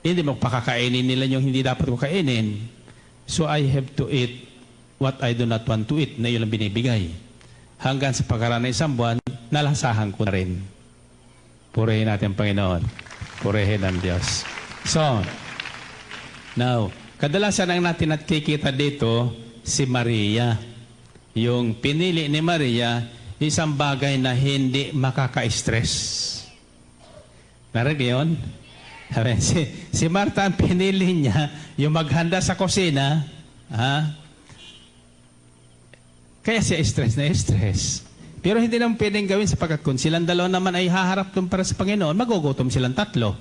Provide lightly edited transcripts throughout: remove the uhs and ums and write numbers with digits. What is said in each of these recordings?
Hindi mo pakakainin nila yung hindi dapat ko kainin. So I have to eat what I do not want to eat na yun ang binibigay. Hanggang sa pagkaraan ng isang buwan, nalasahan ko na rin. Purihin natin Panginoon. Purihin ang Diyos. So, now, kadalasan ang natin nakikita dito, si Maria. Yung pinili ni Maria, isang bagay na hindi makaka-stress. Narinig yun? Si Martha ang pinili niya, yung maghanda sa kusina, kaya siya stress na stress. Pero hindi naman pwedeng gawin sapagkat kung silang dalawa naman ay haharap doon para sa Panginoon, magugutom silang tatlo.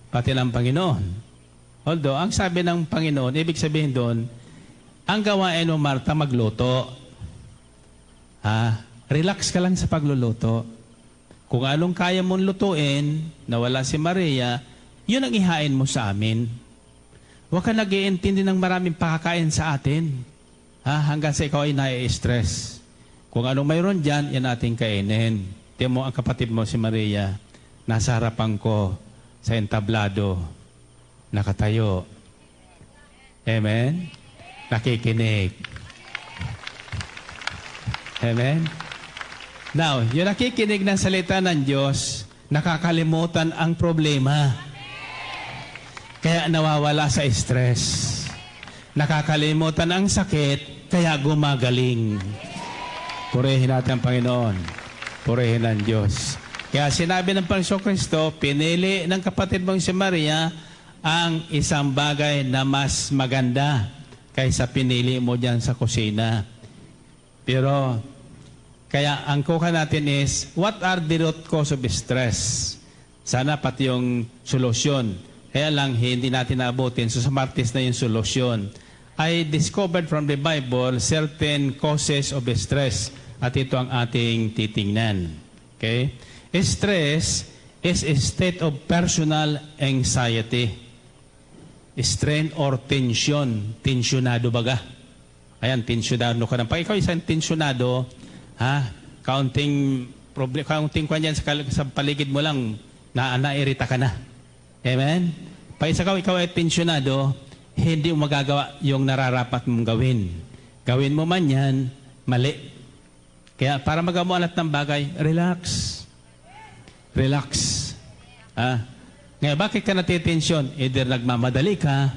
Pati ng Panginoon. Although, ang sabi ng Panginoon, ibig sabihin doon, ang gawain mo, Martha, magluto. Relax ka lang sa pagluluto. Kung anong kaya mong lutuin, na wala si Maria, yun ang ihain mo sa amin. Huwag ka nag-iintindi ng maraming pakakain sa atin. Hanggang sa ikaw ay nai-stress. Kung anong mayroon dyan, yan ating kainin. Tiyan mo ang kapatid mo si Maria, nasa harapan ko sa entablado, nakatayo. Amen? Nakikinig. Amen? Now, yung nakikinig ng salita ng Diyos, nakakalimutan ang problema. Kaya nawawala sa stress. Nakakalimutan ang sakit, kaya gumagaling. Purihin natin ang Panginoon. Purihin ang Diyos. Kaya sinabi ng Panginoon Kristo, pinili ng kapatid mong si Maria ang isang bagay na mas maganda kaysa pinili mo dyan sa kusina. Pero, kaya ang kuha natin is, what are the root cause of stress? Sana pati yung solusyon. Kaya lang, hindi natin naabutin. So sa Martes na yung solusyon. I discovered from the Bible certain causes of stress. At ito ang ating titingnan. Okay? Stress is a state of personal anxiety. Strain or tension. Tensionado baga. Ayan, tensionado ka na. Pag ikaw isang tensionado, counting ko yan sa paligid mo lang, nairita ka na. Amen? Pag ikaw ay tensionado, hindi mo magagawa yung nararapat mong gawin. Gawin mo man yan, mali. Kaya para magawa mo lahat ng bagay, relax. Relax. Ngayon, bakit ka natitensyon? Either nagmamadali ka,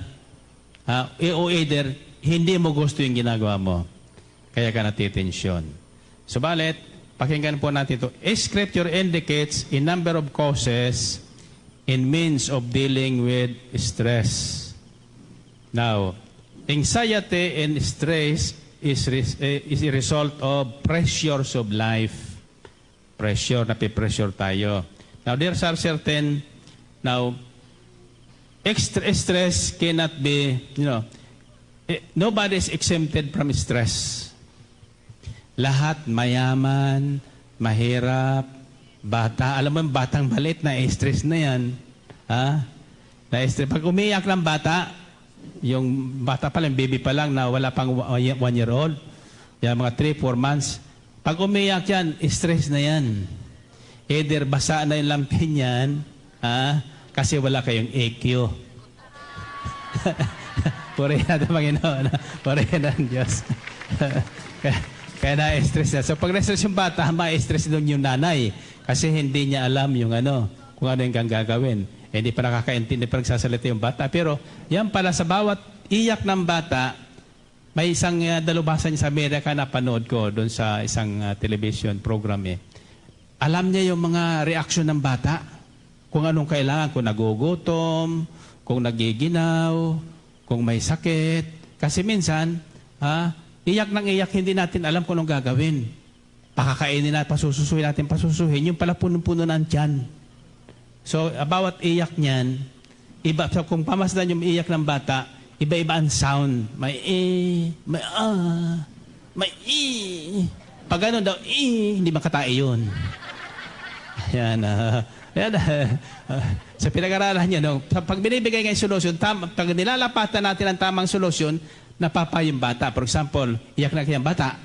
o either hindi mo gusto yung ginagawa mo. Kaya ka natitensyon. Subalit, pakinggan po natin ito. Scripture indicates a number of causes in means of dealing with stress. Now, anxiety and stress is a result of pressures of life. Pressure, napipressure tayo. Now, there are certain, extra stress cannot be, nobody is exempted from stress. Lahat mayaman, mahirap, bata. Alam mo yung batang balit, na-stress na yan. Na-stress. Pag umiyak ng bata, yung bata pa lang, baby pa lang, na wala pang 1 year old, yung mga 3-4 months, pag umiyak yan, stress na yan. Either basa na yung lampin yan, kasi wala kayong EQ. Purihin natin Panginoon. Purihin ng Diyos. Kaya na-stress na. So pag na-stress yung bata, ma-stress doon yung nanay. Kasi hindi niya alam yung kung ano yung gagawin. Hindi pa nakakaintindi, pa nagsasalita yung bata. Pero yan pala sa bawat iyak ng bata, may isang dalubhasa niya sa Amerika na panood ko doon sa isang television program Alam niya yung mga reaksyon ng bata. Kung anong kailangan, kung nagugutom, kung nagiginaw, kung may sakit. Kasi minsan, iyak ng iyak, hindi natin alam kung anong gagawin. Pakakainin natin, pasusuhin. Yung pala punong-puno ng tiyan. So, bawat iyak niyan, iba, so kung pamasdan yung iyak ng bata, iba-iba ang sound. May may Pag gano'n daw, hindi makatae yun. Ayan, sa pinag-aralan niya, pag binibigay ngayong solusyon, pag nilalapatan natin ang tamang solusyon, napapa yung bata. For example, iyak na kayang bata,